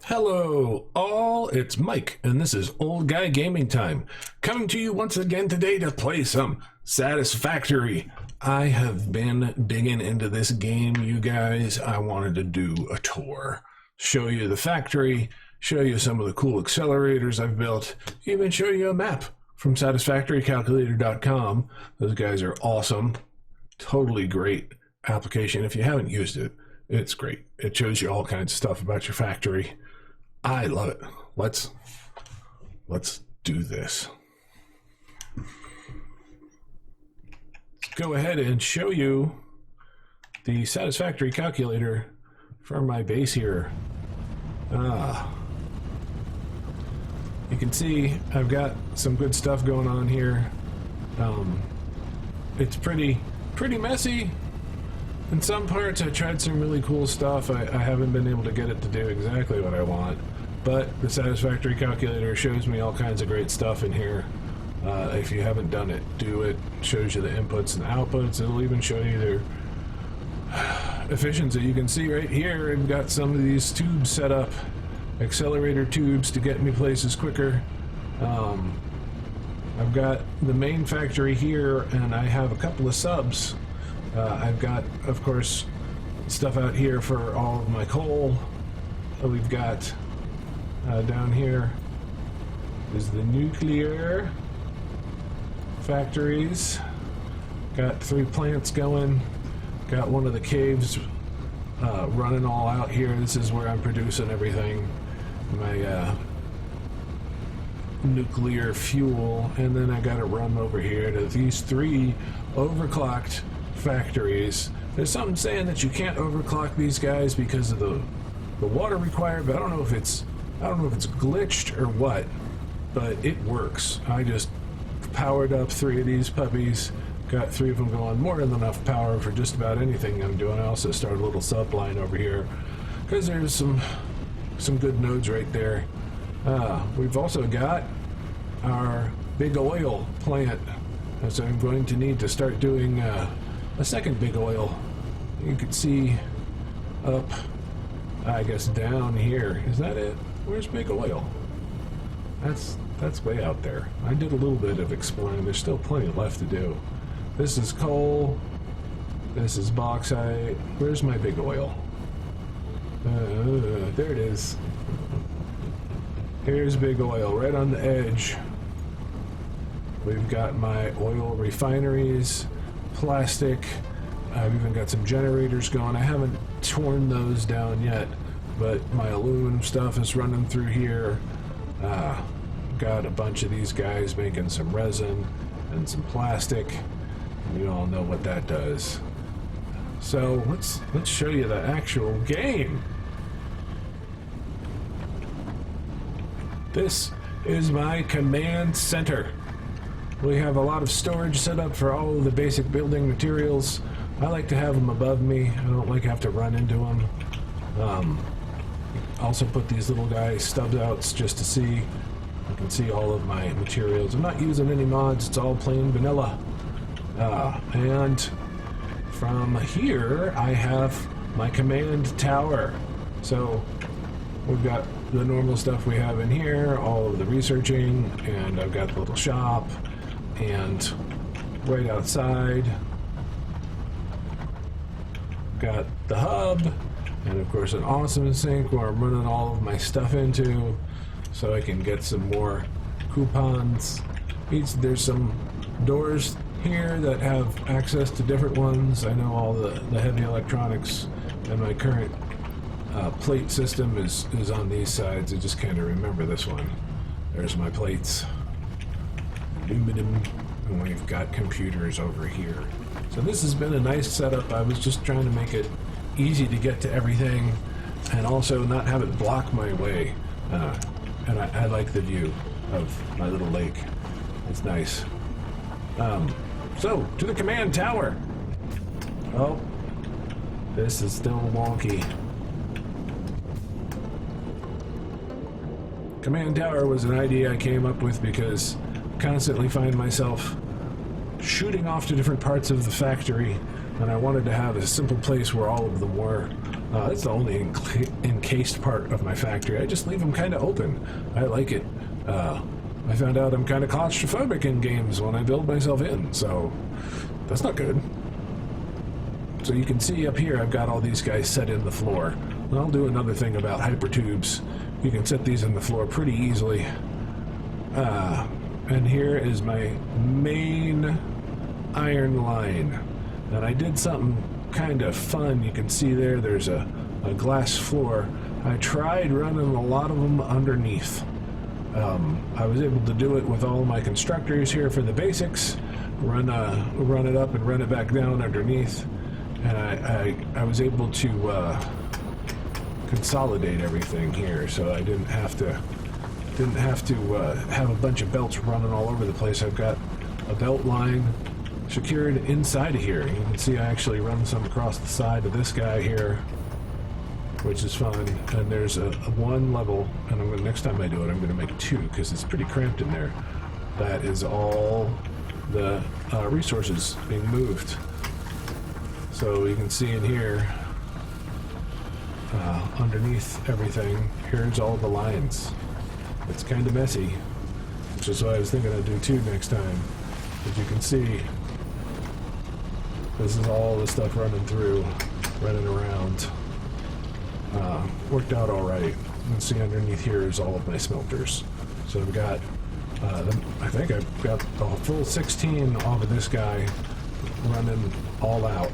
Hello, all. It's Mike, and this is Old Guy Gaming Time, coming to you once again today to play some Satisfactory. I have been digging into this game, you guys. I wanted to do a tour, show you the factory, show you some of the cool accelerators I've built, even show you a map from satisfactorycalculator.com. Those guys are awesome. Totally great application. If you haven't used it, it's great. It shows you all kinds of stuff about your factory. I love it. Let's do this. Let's go ahead and show you the Satisfactory calculator for my base here. You can see I've got some good stuff going on here. It's pretty messy. In some parts I tried some really cool stuff. I haven't been able to get it to do exactly what I want, but the Satisfactory calculator shows me all kinds of great stuff in here. If you haven't done it, do it. Shows you the inputs and outputs. It'll even show you their efficiency. You can see right here I've got some of these tubes set up, accelerator tubes to get me places quicker. I've got the main factory here, and I have a couple of subs. I've got, of course, stuff out here for all of my coal. We've got down here is the nuclear factories. Got 3 plants going. Got one of the caves running all out here. This is where I'm producing everything. My nuclear fuel. And then I got to run over here to these 3 overclocked factories. There's something saying that you can't overclock these guys because of the water required, but I don't know if it's glitched or what, but it works. I just powered up 3 of these puppies, got 3 of them going, more than enough power for just about anything I'm doing. I also started a little subline over here because there's some good nodes right there. We've also got our big oil plant, so I'm going to need to start doing a second big oil. You can see up, I guess down here. Is that it? Where's big oil? That's way out there. I did a little bit of exploring. There's still plenty left to do. This is coal. This is bauxite. Where's my big oil? There it is. Here's big oil right on the edge. We've got my oil refineries, plastic. I've even got some generators going. I haven't torn those down yet, but my aluminum stuff is running through here. Got a bunch of these guys making some resin and some plastic. You all know what that does. So let's show you the actual game. This is my command center. We have a lot of storage set up for all of the basic building materials. I like to have them above me. I don't like to have to run into them. Also put these little guys stubs outs just to see. You can see all of my materials. I'm not using any mods. It's all plain vanilla. And from here, I have my command tower. So we've got the normal stuff we have in here, all of the researching, and I've got the little shop. And right outside, got the hub, and of course an awesome sink where I'm running all of my stuff into, so I can get some more coupons. There's some doors here that have access to different ones. I know all the heavy electronics, and my current plate system is on these sides. I just kind of remember this one. There's my plates. Aluminum, and we've got computers over here. So this has been a nice setup. I was just trying to make it easy to get to everything and also not have it block my way. And I like the view of my little lake. It's nice. So, to the command tower. Oh, this is still wonky. Command tower was an idea I came up with because constantly find myself shooting off to different parts of the factory, and I wanted to have a simple place where all of them were. It's the only encased part of my factory. I just leave them kind of open. I like it. I found out I'm kind of claustrophobic in games when I build myself in, so that's not good. So you can see up here I've got all these guys set in the floor. And I'll do another thing about hypertubes. You can set these in the floor pretty easily. And here is my main iron line. And I did something kind of fun. You can see there's a glass floor. I tried running a lot of them underneath. I was able to do it with all my constructors here for the basics. Run it up and run it back down underneath. And I was able to consolidate everything here, so I didn't have to have a bunch of belts running all over the place. I've got a belt line secured inside of here. You can see I actually run some across the side of this guy here, which is fun. And there's a one level, and next time I do it, I'm going to make two because it's pretty cramped in there. That is all the resources being moved. So you can see in here, underneath everything, here's all the lines. It's kind of messy, which is what I was thinking I'd do too next time. As you can see, this is all the stuff running around. Worked out all right. You can see underneath here is all of my smelters. So I've got, I think I've got a full 16 off of this guy running all out,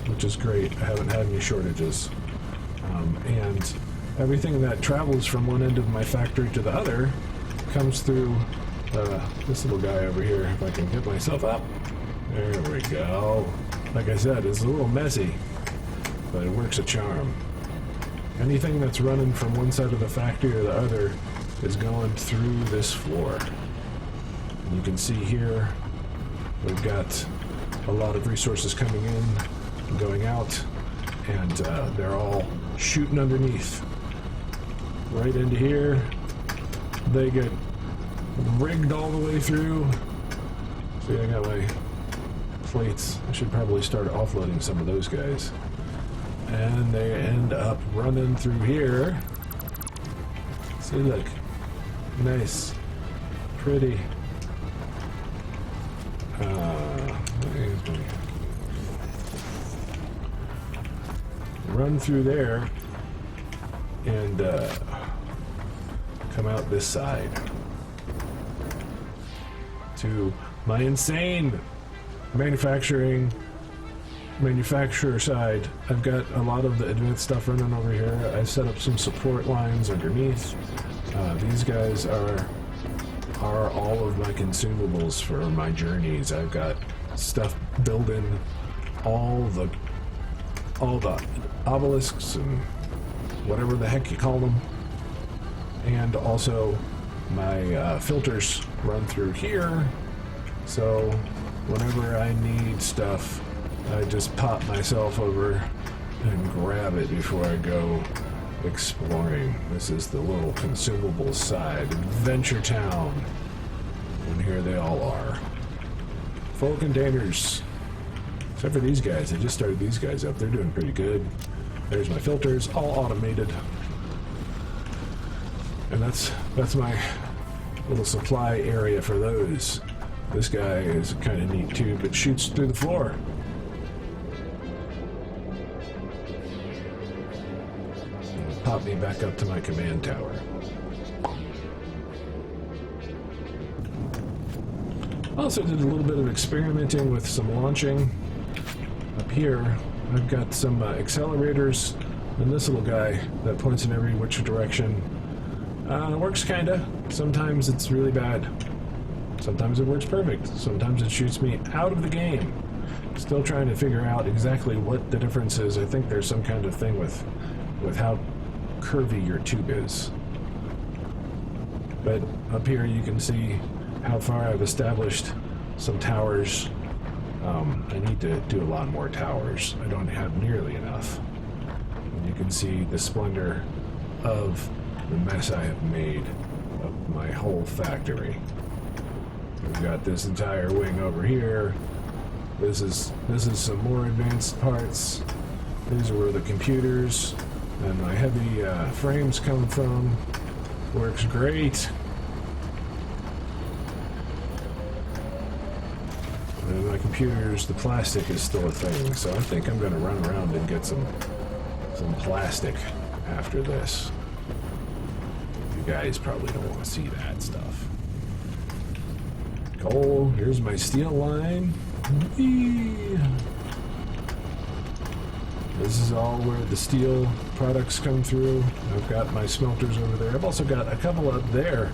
which is great. I haven't had any shortages. And everything that travels from one end of my factory to the other comes through this little guy over here. If I can get myself up. There we go. Like I said, it's a little messy, but it works a charm. Anything that's running from one side of the factory or the other is going through this floor. And you can see here, we've got a lot of resources coming in and going out, and they're all shooting underneath. Right into here, they get rigged all the way through. See, I got my plates. I should probably start offloading some of those guys. And they end up running through here. See, look. Nice. Pretty. Run through there and come out this side to my insane manufacturer side. I've got a lot of the advanced stuff running over here. I set up some support lines underneath. These guys are all of my consumables for my journeys. I've got stuff building all the obelisks and whatever the heck you call them, and also my filters run through here, so whenever I need stuff I just pop myself over and grab it before I go exploring. This is the little consumables side, Adventure Town, and here they all are, full containers. Except for these guys, I just started these guys up. They're doing pretty good. There's my filters, all automated. And that's my little supply area for those. This guy is kind of neat too, but shoots through the floor. Pop me back up to my command tower. Also did a little bit of experimenting with some launching. Up here, I've got some accelerators, and this little guy that points in every which direction. Works kinda. Sometimes it's really bad. Sometimes it works perfect. Sometimes it shoots me out of the game. Still trying to figure out exactly what the difference is. I think there's some kind of thing with how curvy your tube is. But up here you can see how far I've established some towers. I need to do a lot more towers. I don't have nearly enough. And you can see the splendor of the mess I have made of my whole factory. We've got this entire wing over here. This is some more advanced parts. These are where the computers and my heavy frames come from. Works great. And my computer's, the plastic is still a thing, so I think I'm going to run around and get some plastic after this. You guys probably don't want to see that stuff. Coal, here's my steel line. Whee! This is all where the steel products come through. I've got my smelters over there. I've also got a couple up there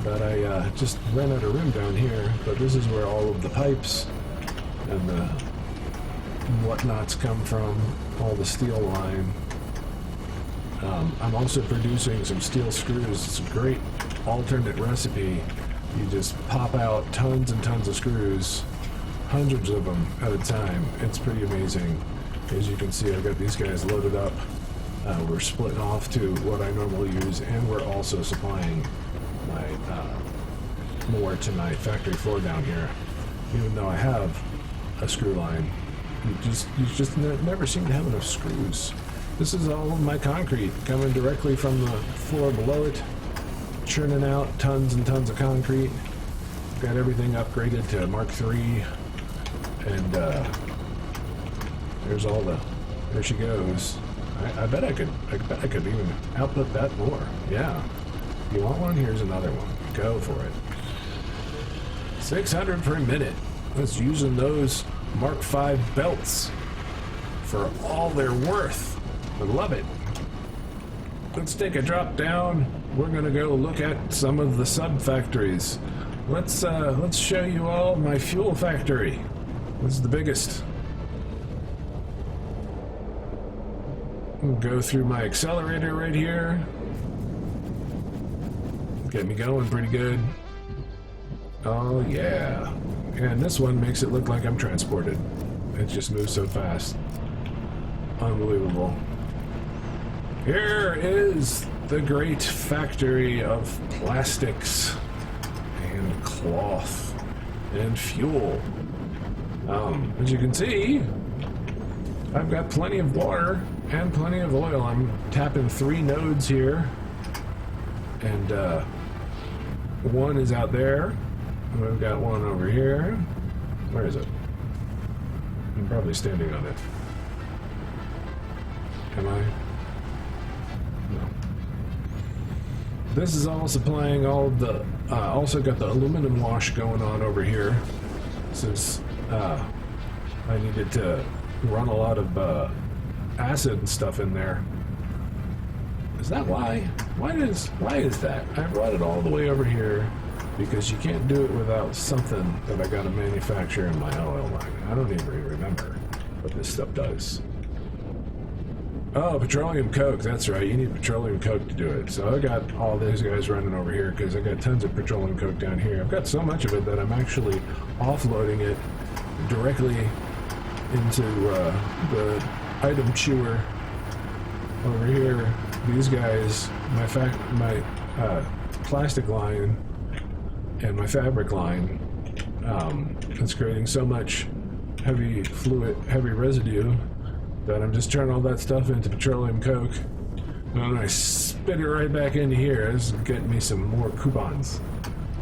that I just ran out of room down here, but this is where all of the pipes and the whatnots come from, all the steel line. I'm also producing some steel screws. It's a great alternate recipe. You just pop out tons and tons of screws, hundreds of them at a time. It's pretty amazing. As you can see, I've got these guys loaded up. We're splitting off to what I normally use, and we're also supplying my more to my factory floor down here. Even though I have a screw line, you just never seem to have enough screws. This is all of my concrete coming directly from the floor below it, churning out tons and tons of concrete. Got everything upgraded to Mark III, and there's all the. There she goes. I bet I could even output that more. Yeah. You want one? Here's another one. Go for it. 600 per minute. Let's using those Mark V belts for all they're worth. I love it. Let's take a drop down. We're gonna go look at some of the sub-factories. Let's show you all my fuel factory. This is the biggest. We'll go through my accelerator right here. Get me going pretty good. Oh yeah. And this one makes it look like I'm transported. It just moves so fast. Unbelievable. Here is the great factory of plastics and cloth and fuel. As you can see, I've got plenty of water and plenty of oil. I'm tapping 3 nodes here, and one is out there. We've got one over here. Where is it? I'm probably standing on it. Am I? No. This is all supplying all of the, also got the aluminum wash going on over here, since I needed to run a lot of acid and stuff in there. Is that why? Why is that? I brought it all the way over here because you can't do it without something that I gotta manufacture in my oil line. I don't even remember what this stuff does. Oh, petroleum coke, that's right, you need petroleum coke to do it. So I got all these guys running over here because I got tons of petroleum coke down here. I've got so much of it that I'm actually offloading it directly into the item chewer over here. These guys, my plastic line and my fabric line, it's creating so much heavy residue that I'm just turning all that stuff into petroleum coke, and then I spit it right back into here. This is getting me some more coupons.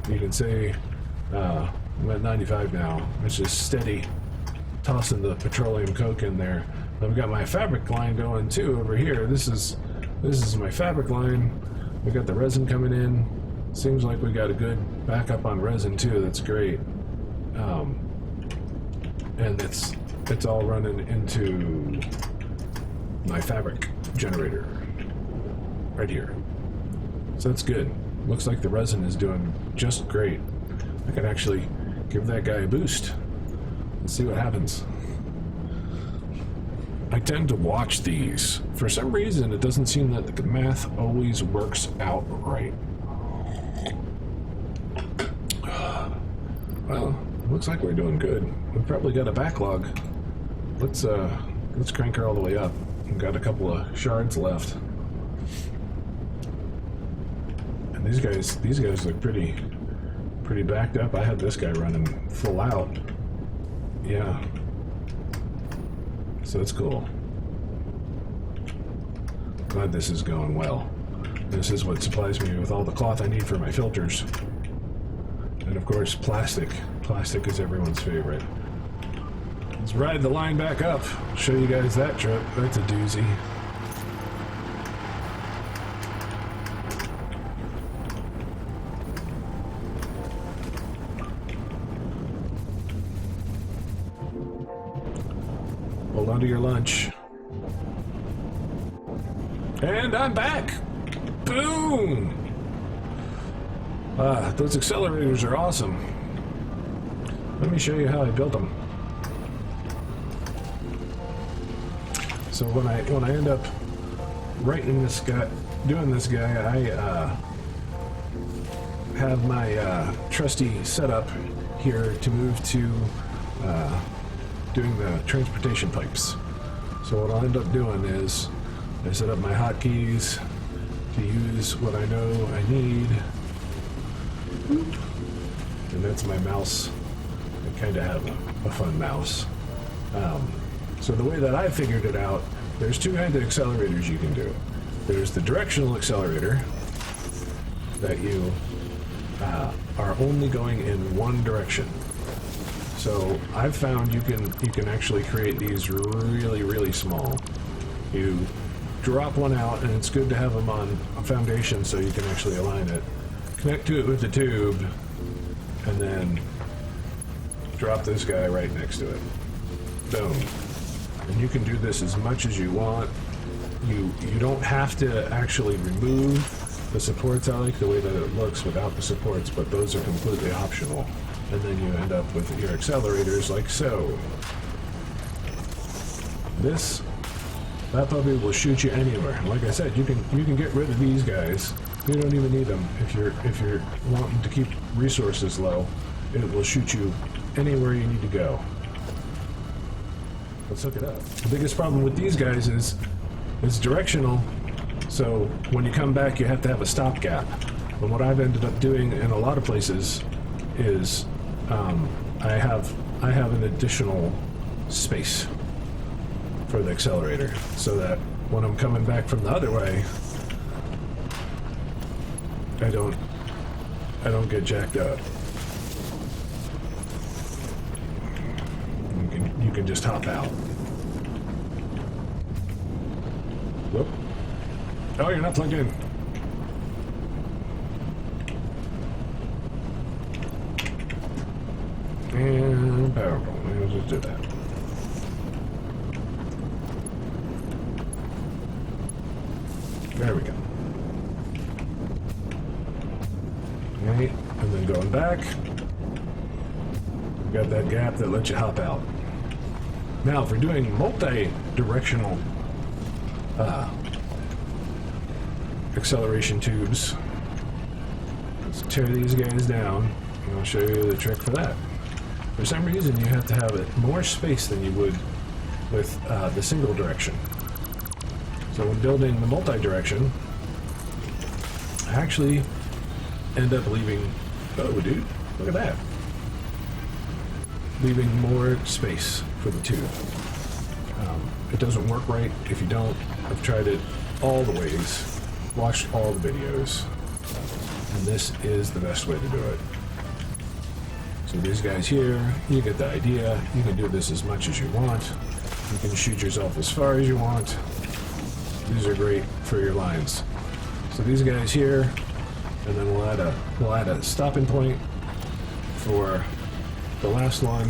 You can see I'm at 95 now. It's just steady tossing the petroleum coke in there. I've got my fabric line going too over here. This is my fabric line. We got the resin coming in. Seems like we got a good backup on resin too. That's great. And it's all running into my fabric generator right here. So that's good. Looks like the resin is doing just great. I can actually give that guy a boost. Let's see what happens. I tend to watch these. For some reason, it doesn't seem that the math always works out right. Well, looks like we're doing good. We've probably got a backlog. Let's crank her all the way up. We've got a couple of shards left. And these guys look pretty backed up. I had this guy running full out. Yeah. So it's cool. Glad this is going well. This is what supplies me with all the cloth I need for my filters. And of course, plastic. Plastic is everyone's favorite. Let's ride the line back up. Show you guys that trip. That's a doozy. Hold on to your lunch. And I'm back! Boom! Those accelerators are awesome. Let me show you how I built them. So when I end up writing this guy, doing this guy, I have my trusty setup here to move to doing the transportation pipes. So what I'll end up doing is I set up my hotkeys to use what I know I need. And that's my mouse. I kind of have a fun mouse. So the way that I figured it out, there's two kinds of accelerators you can do. There's the directional accelerator that you are only going in one direction. So I've found you can actually create these really, really small. You drop one out, and it's good to have them on a foundation so you can actually align it. Connect to it with the tube, and then drop this guy right next to it. Boom. And you can do this as much as you want. You don't have to actually remove the supports. I like the way that it looks without the supports, but those are completely optional. And then you end up with your accelerators like so. That puppy will shoot you anywhere. Like I said, you can get rid of these guys. You don't even need them if you're wanting to keep resources low. It will shoot you anywhere you need to go. Let's hook it up. The biggest problem with these guys is it's directional, so when you come back you have to have a stopgap. And what I've ended up doing in a lot of places is I have an additional space for the accelerator, so that when I'm coming back from the other way, I don't get jacked up. You can just hop out. Whoop. Oh, you're not plugged in. And powerful. Let's just do that. There we go. Okay, and then going back, we've got that gap that lets you hop out. Now, if we're doing multi-directional acceleration tubes, let's tear these guys down, and I'll show you the trick for that. For some reason, you have to have it more space than you would with the single direction. So when building the multi-direction, I actually end up leaving, oh dude, look at that. Leaving more space for the tube. It doesn't work right if you don't. I've tried it all the ways, watched all the videos, and this is the best way to do it. So these guys here, you get the idea. You can do this as much as you want. You can shoot yourself as far as you want. These are great for your lines. So these guys here, and then we'll add a stopping point for the last one.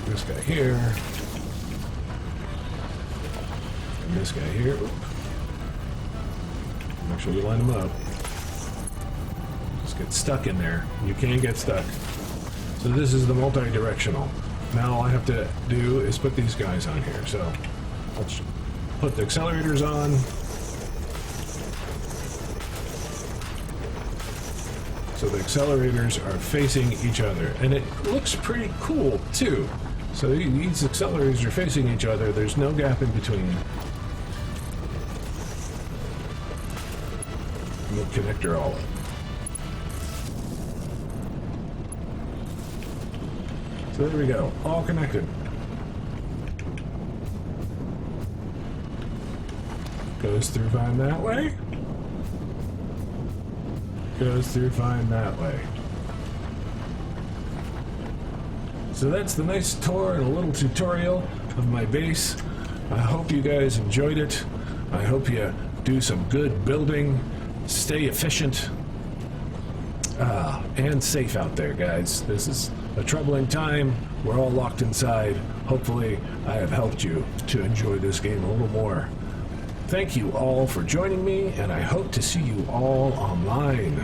This guy here, and this guy here. Oop. Make sure you line them up. Just get stuck in there. You can get stuck. So this is the multi-directional. Now all I have to do is put these guys on here. So let's put the accelerators on. So the accelerators are facing each other, and it looks pretty cool too. So these accelerators are facing each other. There's no gap in between. And we'll connect her all up. So there we go, all connected. Goes through fine that way. Goes through fine that way. So that's the nice tour and a little tutorial of my base. I hope you guys enjoyed it. I hope you do some good building, stay efficient, and safe out there, guys. This is a troubling time. We're all locked inside. Hopefully, I have helped you to enjoy this game a little more. Thank you all for joining me, and I hope to see you all online.